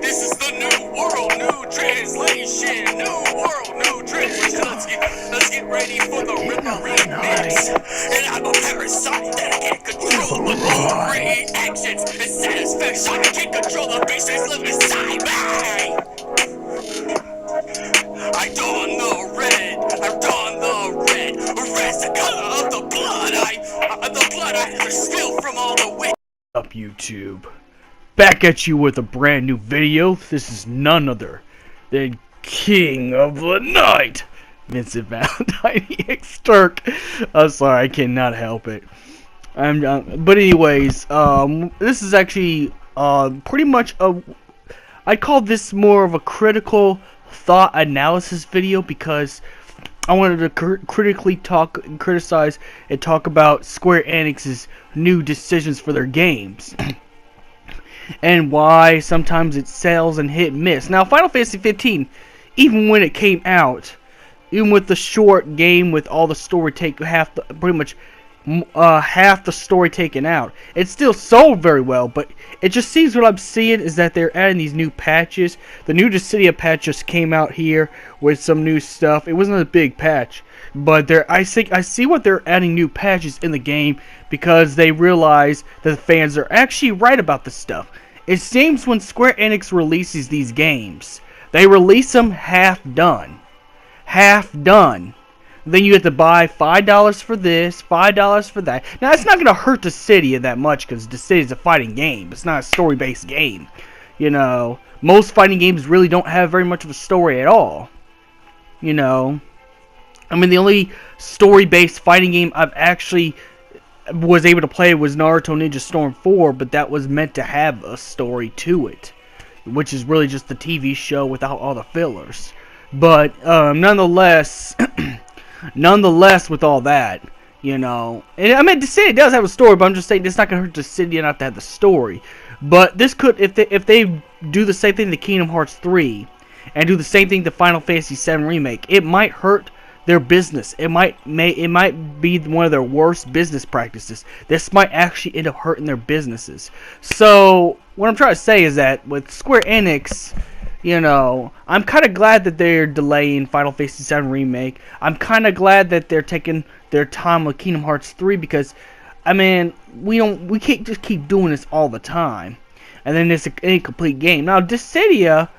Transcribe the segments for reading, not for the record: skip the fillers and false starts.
This is the new world, new translation, let's get ready for the Ripper remix. And I'm a parasite that I can't control my own reactions and satisfaction. I can't control the beast that's living inside me. I don the red, red's the color of the blood I spill from all the wind. Up YouTube, back at you with a brand new video. This is none other than King of the Night, Vincent Valentine EX Turk. I'm sorry, I cannot help it. But anyways, this is actually pretty much I call this more of a critical thought analysis video, because I wanted to critically criticize and talk about Sqaure Enix's new decisions for their games and why sometimes it sells and hit and miss. Now, Final Fantasy 15, even when it came out, even with the short game with all the story pretty much half the story taken out, it still sold very well. But it just seems, what I'm seeing is that they're adding these new patches. The new Dissidia patch just came out here with some new stuff. It wasn't a big patch, but I see what they're adding new patches in the game because they realize that the fans are actually right about this stuff. It seems when Sqaure Enix releases these games, they release them half done. Then you have to buy $5 for this, $5 for that. Now, it's not going to hurt Dissidia that much, because Dissidia is a fighting game. It's not a story-based game. You know, most fighting games really don't have very much of a story at all. You know, I mean, the only story-based fighting game I've actually was able to play was Naruto Ninja Storm 4, but that was meant to have a story to it, which is really just the TV show without all the fillers. But nonetheless, with all that, you know, and I mean, Dissidia does have a story, but I'm just saying it's not gonna hurt Dissidia not to have the story. But this could, if they do the same thing to Kingdom Hearts 3 and do the same thing to Final Fantasy 7 Remake, it might hurt their business. It might be one of their worst business practices. This might actually end up hurting their businesses. So what I'm trying to say is that with Sqaure Enix, you know, I'm kind of glad that they're delaying Final Fantasy 7 Remake. I'm kind of glad that they're taking their time with Kingdom Hearts 3, because, I mean, we can't just keep doing this all the time, and then it's an incomplete game. Now, Dissidia,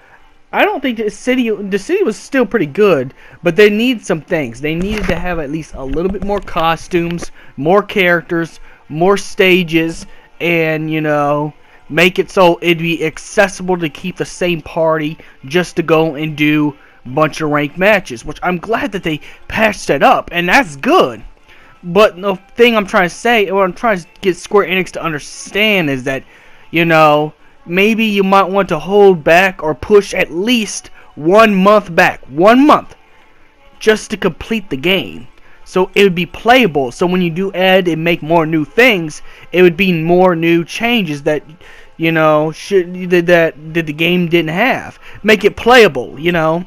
I don't think Dissidia was still pretty good, but they need some things. They needed to have at least a little bit more costumes, more characters, more stages, and, you know, make it so it'd be accessible to keep the same party just to go and do a bunch of ranked matches, which I'm glad that they patched that up, and that's good. But the thing I'm trying to say, what I'm trying to get Sqaure Enix to understand, is that, you know, maybe you might want to hold back or push at least 1 month back, 1 month, just to complete the game, so it would be playable. So when you do add and make more new things, it would be more new changes that, you know, that the game didn't have. Make it playable, you know.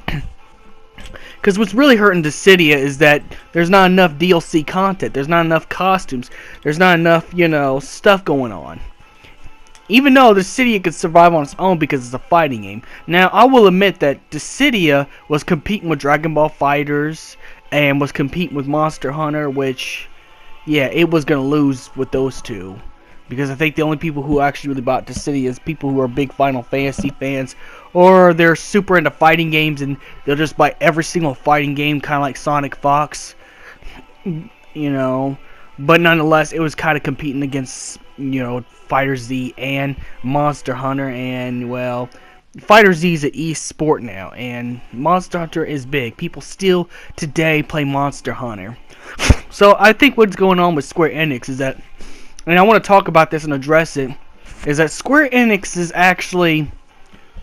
Because what's really hurting Dissidia is that there's not enough DLC content. There's not enough costumes. There's not enough, you know, stuff going on. Even though Dissidia could survive on its own because it's a fighting game. Now, I will admit that Dissidia was competing with Dragon Ball FighterZ and was competing with Monster Hunter, which, yeah, it was going to lose with those two. Because I think the only people who actually really bought Dissidia is people who are big Final Fantasy fans, or they're super into fighting games and they'll just buy every single fighting game, kind of like Sonic Fox, you know. But nonetheless, it was kind of competing against, you know, FighterZ and Monster Hunter, and, well, FighterZ is an e-sport now, and Monster Hunter is big. People still today play Monster Hunter. So I think what's going on with Sqaure Enix is that, and I want to talk about this and address it, is that Sqaure Enix is actually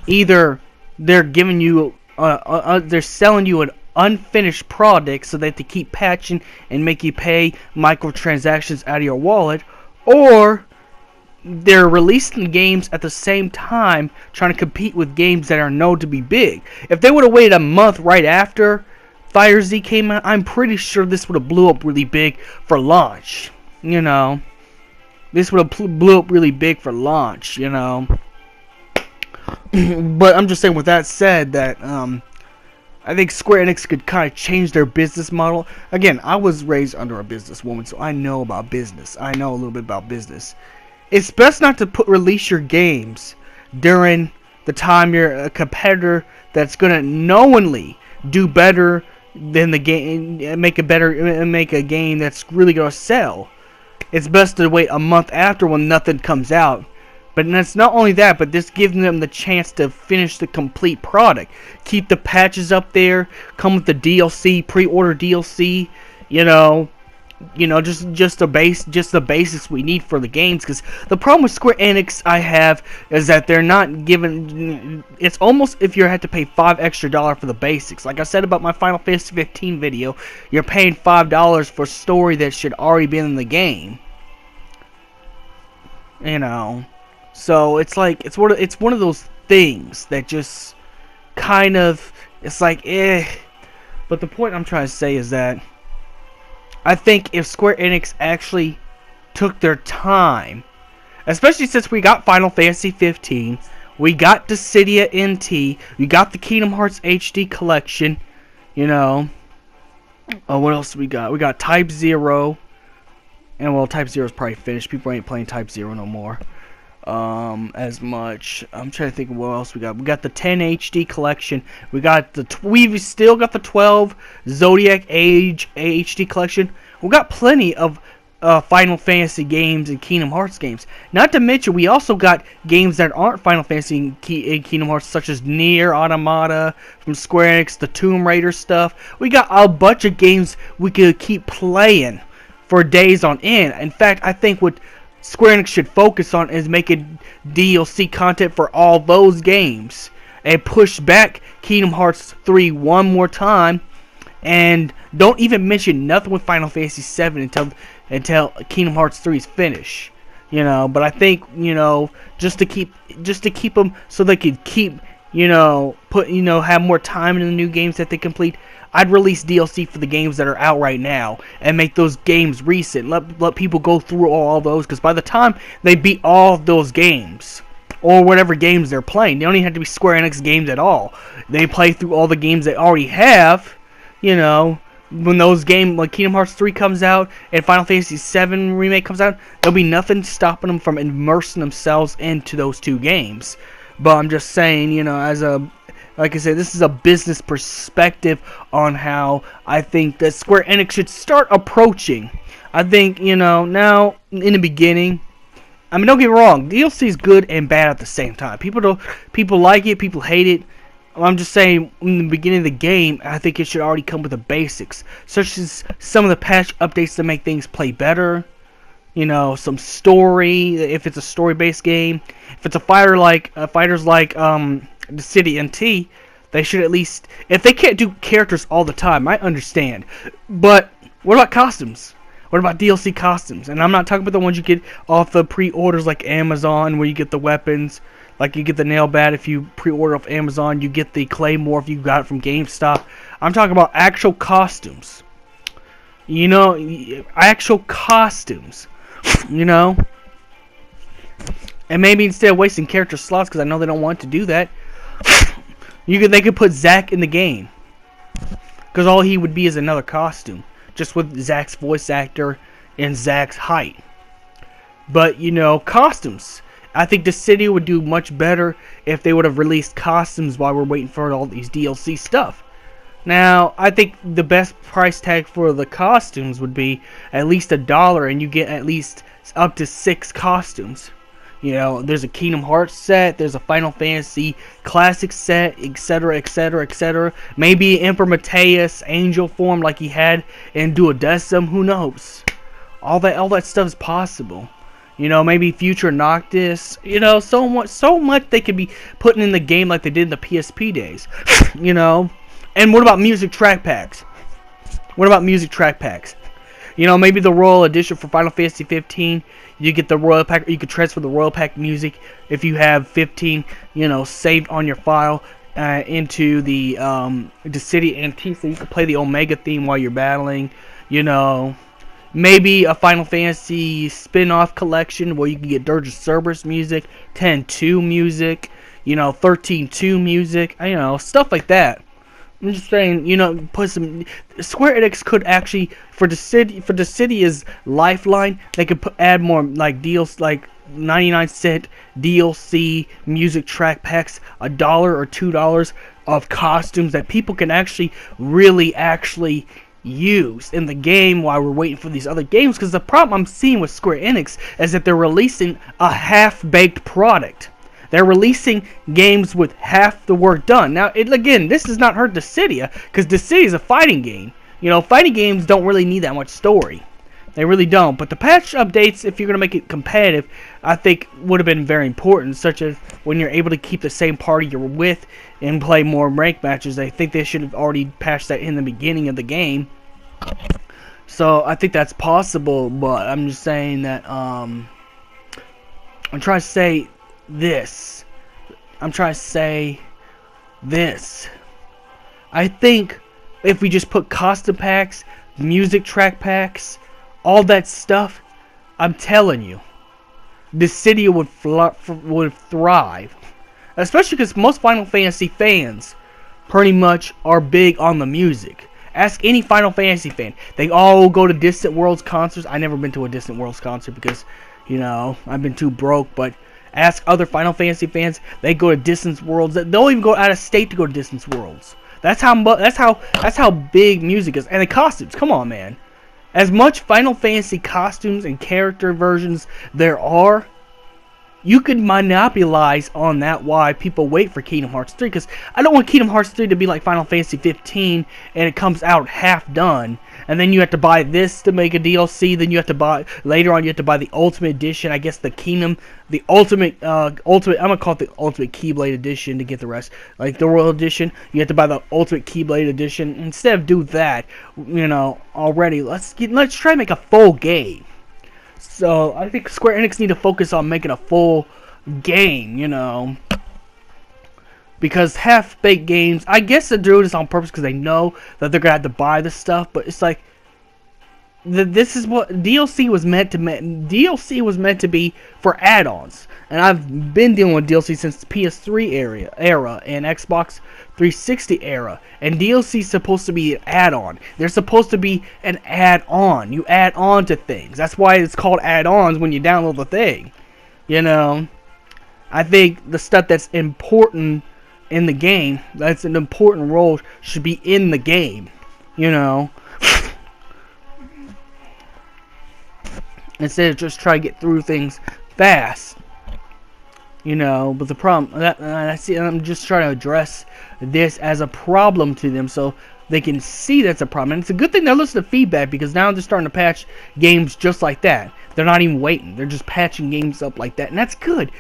either they're giving you, they're selling you an unfinished product so that they keep patching and make you pay microtransactions out of your wallet, or they're releasing games at the same time trying to compete with games that are known to be big. If they would have waited a month right after Fire Z came out, I'm pretty sure this would have blew up really big for launch. You know, this would have blew up really big for launch. You know, but I'm just saying. With that said, that I think Square Enix could kind of change their business model. Again, I was raised under a businesswoman, so I know about business. I know a little bit about business. It's best not to release your games during the time you're a competitor that's gonna knowingly do better than the game, make a game that's really gonna sell. It's best to wait a month after when nothing comes out. But it's not only that, but this gives them the chance to finish the complete product. Keep the patches up there, come with the DLC, pre-order DLC, just the basics we need for the games. Because the problem with Square Enix I have is that they're not giving. It's almost if you had to pay $5 extra for the basics. Like I said about my Final Fantasy 15 video, you're paying $5 for story that should already be in the game. So it's like it's one of those things that just kind of it's like But the point I'm trying to say is that I think if Square Enix actually took their time, especially since we got Final Fantasy 15, we got Dissidia NT, we got the Kingdom Hearts HD collection, what else we got? We got Type 0, and well, Type 0 is probably finished. People ain't playing Type 0 no more as much. I'm trying to think of what else we got. We got the 10 HD collection. We've still got the 12 Zodiac Age HD collection. We got plenty of Final Fantasy games and Kingdom Hearts games. Not to mention, we also got games that aren't Final Fantasy and Kingdom Hearts, such as Nier Automata from Square Enix, the Tomb Raider stuff. We got a bunch of games we could keep playing for days on end. In fact, I think what Square Enix should focus on is making DLC content for all those games and push back Kingdom Hearts 3 one more time, and don't even mention nothing with Final Fantasy 7 until Kingdom Hearts 3 is finished. But I think just to keep them so they could keep have more time in the new games that they complete. I'd release DLC for the games that are out right now and make those games recent. Let people go through all those, because by the time they beat all of those games, or whatever games they're playing, they don't even have to be Square Enix games at all. They play through all the games they already have, when those games, like Kingdom Hearts 3 comes out and Final Fantasy 7 Remake comes out, there'll be nothing stopping them from immersing themselves into those two games. But I'm just saying, like I said, this is a business perspective on how I think that Square Enix should start approaching. I think, now, in the beginning, I mean, don't get me wrong, DLC is good and bad at the same time. People like it, people hate it. I'm just saying, in the beginning of the game, I think it should already come with the basics, such as some of the patch updates to make things play better. Some story, if it's a story-based game. If it's fighters like the City NT, they should at least, if they can't do characters all the time, I understand. But what about costumes? What about DLC costumes? And I'm not talking about the ones you get off the pre-orders like Amazon, where you get the weapons, like you get the nail bat if you pre-order off Amazon, you get the Claymore if you got it from GameStop. I'm talking about actual costumes. Actual costumes. And maybe instead of wasting character slots, because I know they don't want to do that, they could put Zack in the game, because all he would be is another costume, just with Zack's voice actor and Zack's height. But costumes, I think the city would do much better if they would have released costumes while we're waiting for all these DLC stuff. Now, I think the best price tag for the costumes would be at least $1, and you get at least up to 6 costumes. There's a Kingdom Hearts set, there's a Final Fantasy Classic set, etc., etc., etc. Maybe Emperor Mateus Angel form like he had in Duodecim, who knows? All that stuff is possible. Maybe Future Noctis. So much they could be putting in the game like they did in the PSP days. And what about music track packs? Maybe the Royal Edition for Final Fantasy 15. You get the Royal Pack, or you could transfer the Royal Pack music if you have 15, saved on your file. into the city antique, so you can play the Omega theme while you're battling. You know, maybe a Final Fantasy spin-off collection where you can get Dirge of Cerberus music, 10-2 music, you know, 13-2 music, you know, stuff like that. I'm just saying, you know, put some. Square Enix could actually, for the city is Lifeline. They could add more like deals, like 99-cent DLC music track packs, $1 or $2 of costumes that people can actually really use in the game while we're waiting for these other games. Because the problem I'm seeing with Square Enix is that they're releasing a half-baked product. They're releasing games with half the work done. Now, again, this does not hurt Dissidia, because Dissidia is a fighting game. You know, fighting games don't really need that much story. They really don't. But the patch updates, if you're going to make it competitive, I think would have been very important, such as when you're able to keep the same party you're with and play more rank matches. I think they should have already patched that in the beginning of the game. So, I think that's possible, but I'm just saying that, I'm trying to say this. I think if we just put costume packs, music track packs, all that stuff, I'm telling you, this city would thrive. Especially because most Final Fantasy fans pretty much are big on the music. Ask any Final Fantasy fan. They all go to Distant Worlds concerts. I've never been to a Distant Worlds concert because, you know, I've been too broke, but ask other Final Fantasy fans. They go to Distant Worlds. They'll even go out of state to go to Distant Worlds. That's how big music is. And the costumes. Come on, man. As much Final Fantasy costumes and character versions there are, you could monopolize on that why people wait for Kingdom Hearts 3. Because I don't want Kingdom Hearts 3 to be like Final Fantasy 15 and it comes out half done. And then you have to buy this to make a DLC. Then you have to buy, later on you have to buy the Ultimate Edition. I guess the Ultimate, I'm going to call it the Ultimate Keyblade Edition to get the rest. Like the Royal Edition, you have to buy the Ultimate Keyblade Edition. Instead of do that, you know, already, let's try to make a full game. So, I think Square Enix need to focus on making a full game, you know. Because half-baked games, I guess they're doing this on purpose because they know that they're going to have to buy this stuff. But it's like, this is what DLC was meant to be. DLC was meant to be for add-ons. And I've been dealing with DLC since the PS3 era and Xbox 360 era. And DLC is supposed to be an add-on. They're supposed to be an add-on. You add on to things. That's why it's called add-ons when you download the thing. You know, I think the stuff that's important in the game, that's an important role, should be in the game. You know. Instead of just trying to get through things fast. You know, but the problem, I'm just trying to address this as a problem to them so they can see that's a problem. And it's a good thing they're listening to feedback because now they're starting to patch games just like that. They're not even waiting. They're just patching games up like that. And that's good.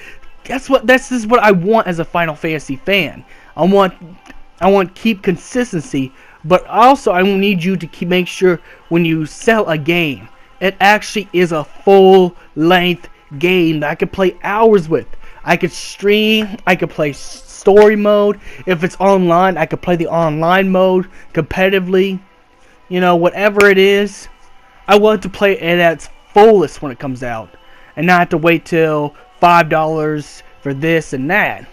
This is what I want as a Final Fantasy fan. I want keep consistency, but also I need you to make sure when you sell a game, it actually is a full-length game that I could play hours with. I could stream, I could play story mode. If it's online, I could play the online mode competitively. You know, whatever it is, I want to play it at its fullest when it comes out. And not have to wait till $5 for this and that.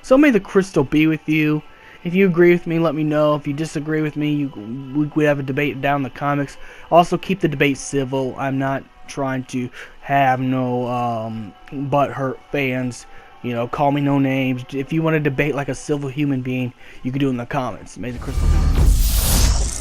So may the crystal be with you. If you agree with me, let me know. If you disagree with me, we have a debate down in the comics. Also, keep the debate civil. I'm not trying to have no butthurt fans. You know, call me no names. If you want to debate like a civil human being, you can do it in the comments. May the crystal be with you.